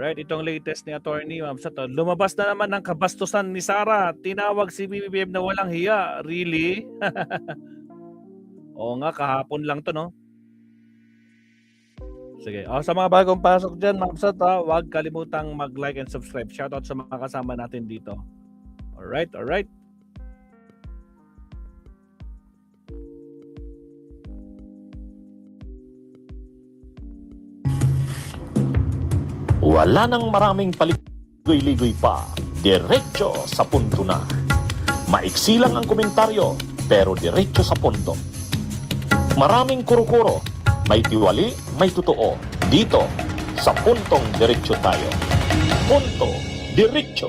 Alright, itong latest ni Attorney Ma'am Sato. Lumabas na naman ng kabastusan ni Sara. Tinawag si BBM na walang hiya. Really? Oo nga, kahapon lang to, no? Sige. Sa mga bagong pasok dyan, Ma'am Sato, huwag kalimutang mag-like and subscribe. Shoutout sa mga kasama natin dito. Alright, alright. Wala nang maraming paligoy-ligoy pa. Diretso sa punto na. Maiksi lang ang komentaryo, pero diretso sa punto. Maraming kuro-kuro, may tiwali, may totoo. Dito, sa puntong diretso tayo. Punto, diretso.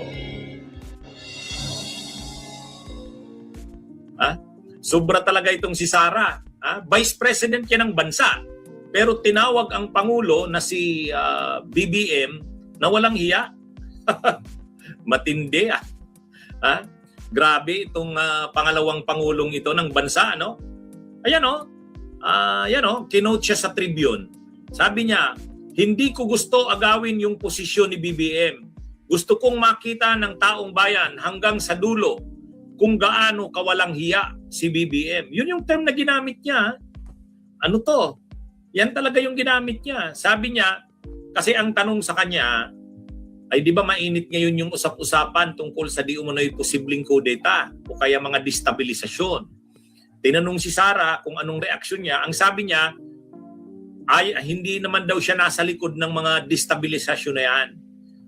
Sobra talaga itong si Sara. Vice President yan ng bansa. Pero tinawag ang Pangulo na si BBM na walang hiya. Matindi Grabe itong pangalawang Pangulong ito ng bansa. No? Ayan kinote siya sa Tribune. Sabi niya, hindi ko gusto agawin yung posisyon ni BBM. Gusto kong makita ng taong bayan hanggang sa dulo kung gaano kawalang hiya si BBM. Yun yung term na ginamit niya. Ano to? Yan talaga yung ginamit niya. Sabi niya, kasi ang tanong sa kanya, ay di ba mainit ngayon yung usap-usapan tungkol sa di umano'y posibleng kudeta o kaya mga destabilisasyon. Tinanong si Sara kung anong reaksyon niya. Ang sabi niya, ay hindi naman daw siya nasa likod ng mga destabilisasyon na yan.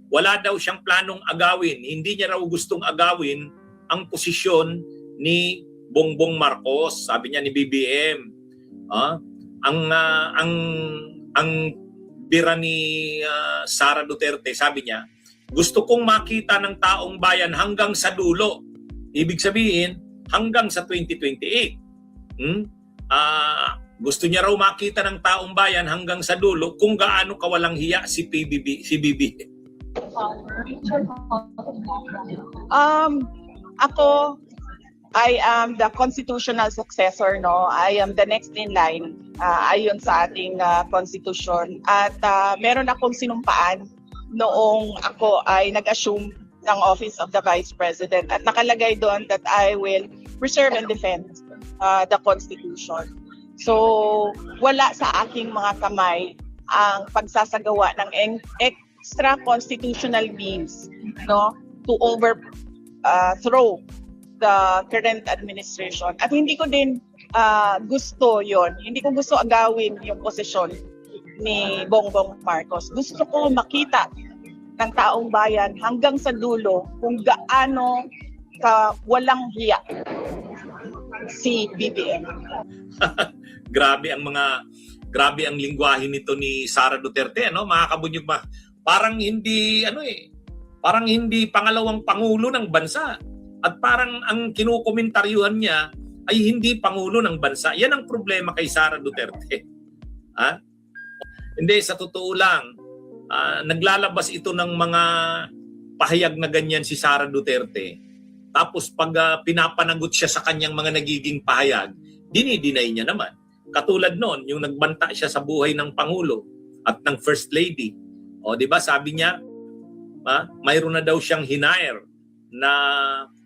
Wala daw siyang planong agawin. Hindi niya raw gustong agawin ang posisyon ni Bongbong Marcos, sabi niya ni BBM. Ang bira ni Sara Duterte, sabi niya, gusto kong makita ng taong bayan hanggang sa dulo. Ibig sabihin, hanggang sa 2028. Gusto niya raw makita ng taong bayan hanggang sa dulo kung gaano kawalang hiya si BBM. Ako, I am the constitutional successor, no? I am the next in line ayon sa ating constitution. At meron akong sinumpaan noong ako ay nag-assume ng Office of the Vice President. At nakalagay doon that I will preserve and defend the Constitution. So, wala sa aking mga kamay ang pagsasagawa ng extra constitutional means, no, to overthrow the current administration. At hindi ko din gusto yon. Hindi ko gusto agawin yung posisyon ni Bongbong Marcos. Gusto ko makita ng taong bayan hanggang sa dulo kung gaano walang hiya si BBM. Grabe ang lingwahe nito ni Sara Duterte, no? Makakabunyog ba? Parang hindi parang hindi pangalawang pangulo ng bansa. At parang ang kinukomentaryuhan niya ay hindi pangulo ng bansa. Yan ang problema kay Sara Duterte. Hindi, sa totoo lang, naglalabas ito ng mga pahayag na ganyan si Sara Duterte. Tapos pag pinapanagot siya sa kanyang mga nagiging pahayag, dinidinay niya naman. Katulad noon, yung nagbanta siya sa buhay ng Pangulo at ng First Lady. O, di ba, sabi niya, mayroon na daw siyang hinire na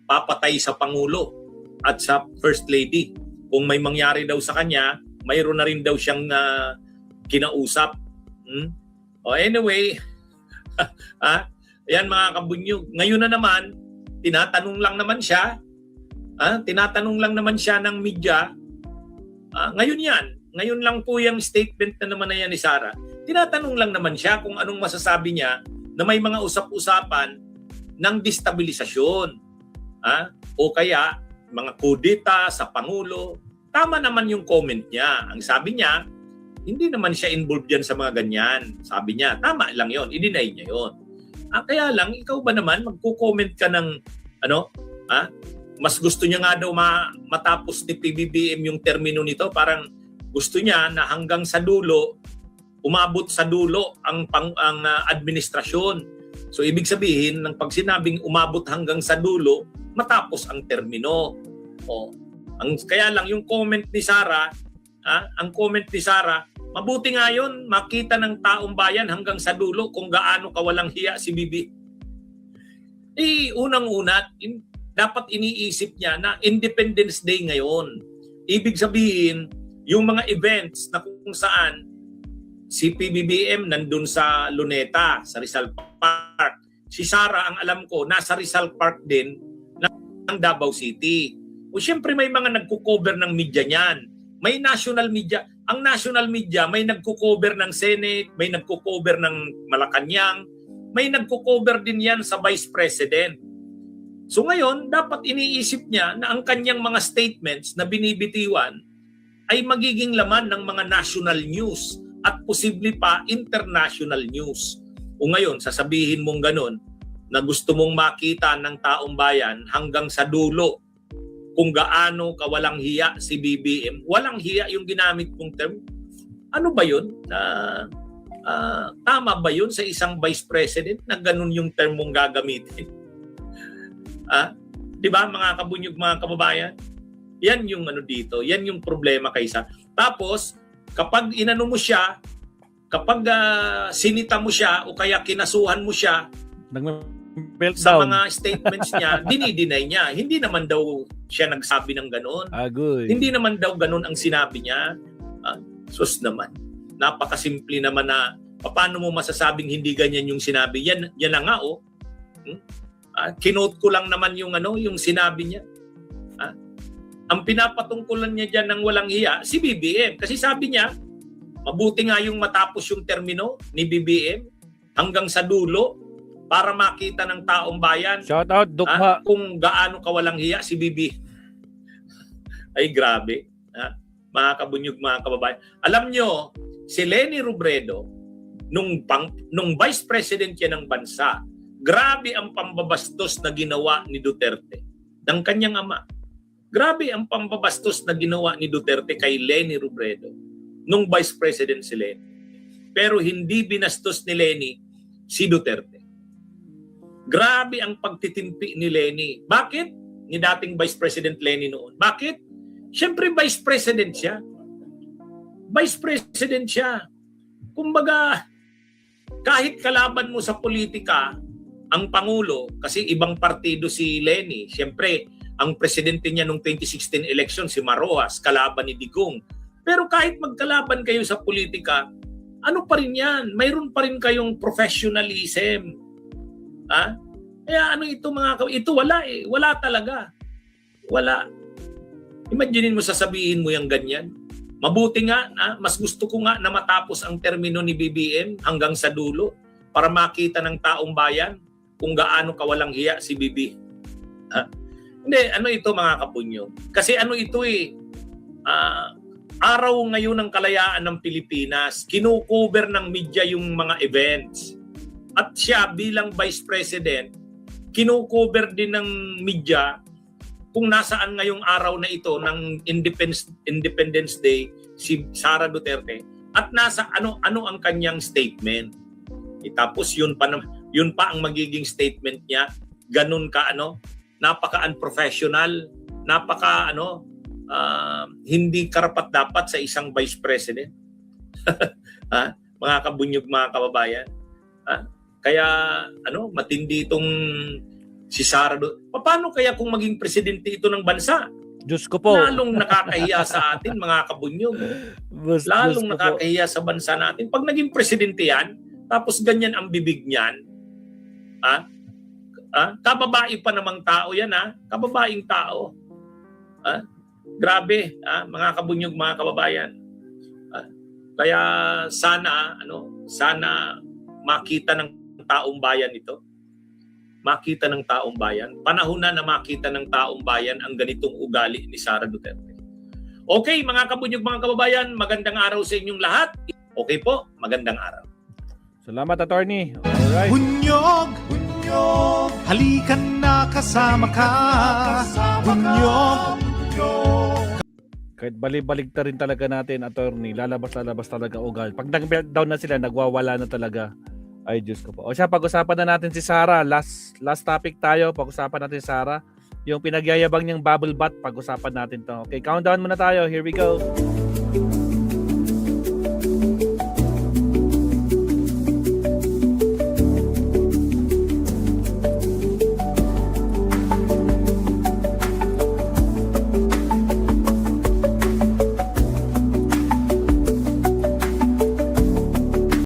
papatay sa Pangulo at sa First Lady. Kung may mangyari daw sa kanya, mayroon na rin daw siyang kinausap. Anyway, yan mga kabunyog. Ngayon na naman, tinatanong lang naman siya ng media. Ngayon lang po yung statement na naman na yan ni Sara. Tinatanong lang naman siya kung anong masasabi niya na may mga usap-usapan ng destabilisasyon. O kaya mga kudeta sa Pangulo. Tama naman yung comment niya. Ang sabi niya, hindi naman siya involved yan sa mga ganyan. Sabi niya, tama lang yon, i-deny niya yon. Kaya lang, ikaw ba naman magko-comment ka ng mas gusto niya nga daw matapos ni PBBM yung termino nito. Parang gusto niya na hanggang sa dulo, umabot sa dulo ang administrasyon. So ibig sabihin, ng pag sinabing umabot hanggang sa dulo, matapos ang termino. Kaya lang yung comment ni Sara, Mabuti nga yun, makita ng taong bayan hanggang sa dulo kung gaano kawalang hiya si Bibi. Unang-una, dapat iniisip niya na Independence Day ngayon. Ibig sabihin, yung mga events na kung saan si PBBM nandun sa Luneta, sa Rizal Park. Si Sara, ang alam ko, nasa Rizal Park din ng Davao City. O siyempre may mga nagko-cover ng media niyan. May national media. Ang national media may nagko-cover ng Senate, may nagko-cover ng Malacanang, may nagko-cover din yan sa Vice President. So ngayon, dapat iniisip niya na ang kanyang mga statements na binibitiwan ay magiging laman ng mga national news at posible pa international news. O ngayon, sasabihin mong ganun na gusto mong makita ng taong bayan hanggang sa dulo kung gaano kawalang hiya si BBM. Walang hiya yung ginamit mong term. Ano ba yun? Tama ba yun sa isang vice president na ganun yung term mong gagamitin? Di ba mga kabunyog, mga kababayan? Yan yung ano dito, yan yung problema kaysa. Tapos, kapag inano mo siya, kapag sinita mo siya o kaya kinasuhan mo siya sa mga statements niya, dinideny niya. Hindi naman daw siya nagsabi ng gano'n. Good. Hindi naman daw gano'n ang sinabi niya. Sus naman. Napakasimple naman na paano mo masasabing hindi ganyan yung sinabi. Yan na nga oh. Kinote ko lang naman yung yung sinabi niya. Ang pinapatungkulan niya diyan ng walang hiya si BBM kasi sabi niya mabuti nga yung matapos yung termino ni BBM hanggang sa dulo para makita ng taong bayan. Shout out Dukha. Kung gaano kawalang hiya si BB. Ay grabe. Mga kabunyog, mga kababayan. Alam nyo, si Leni Robredo nung vice president yan ng bansa, grabe ang pambabastos na ginawa ni Duterte ng kanyang ama. Grabe ang pambabastos na ginawa ni Duterte kay Leni Robredo nung vice president si Leni. Pero hindi binastos ni Leni si Duterte. Grabe ang pagtitimpi ni Leni. Bakit? Ni dating vice president Leni noon. Bakit? Siyempre vice president siya. Vice president siya. Kumbaga, kahit kalaban mo sa politika ang Pangulo, kasi ibang partido si Leni, siyempre, ang presidente niya nung 2016 election, si Maroas, kalaban ni Digong. Pero kahit magkalaban kayo sa politika, ano pa rin yan? Mayroon pa rin kayong professionalism. Kaya ito wala eh. Wala talaga. Wala. Imaginin mo sasabihin mo yung ganyan. Mabuti nga, mas gusto ko nga na matapos ang termino ni BBM hanggang sa dulo para makita ng taong bayan kung gaano kawalang hiya si BB. Hindi, ito mga kapunyo? Kasi ito araw ngayon ng kalayaan ng Pilipinas, kinukover ng media yung mga events. At siya bilang Vice President, kinukover din ng media kung nasaan ngayong araw na ito ng Independence Day si Sara Duterte at nasa ano ang kanyang statement. Tapos yun pa ang magiging statement niya, ganun ka napaka-unprofessional, hindi karapat-dapat sa isang Vice President. Mga kabunyog, mga kababayan. Kaya matindi itong si Sara. Paano kaya kung maging presidente ito ng bansa? Diyos ko po. Lalong nakakahiya sa atin, mga kabunyog. Lalong nakakahiya sa bansa natin. Pag naging presidente yan, tapos ganyan ang bibig niyan, kababae pa namang tao yan, kababaing tao. Grabe, mga kabunyog, mga kababayan. Kaya sana makita ng taong bayan ito. Makita ng taong bayan. Panahon na makita ng taong bayan ang ganitong ugali ni Sara Duterte. Okay, mga kabunyog, mga kababayan, magandang araw sa inyong lahat. Okay po, magandang araw. Salamat, attorney. Alright. Bunyog, halikan na kasama ka. Bunyog. Kahit balik ta rin talaga natin, attorney, lalabas talaga ugal. Pag nag-meltdown na sila, nagwawala na talaga. Ay, Diyos ko po. O siya, pag-usapan na natin si Sara. Last topic tayo, pag-usapan natin si Sara. Yung pinagyayabang niyang bubble bath, pag-usapan natin to. Okay, countdown muna tayo. Here we go.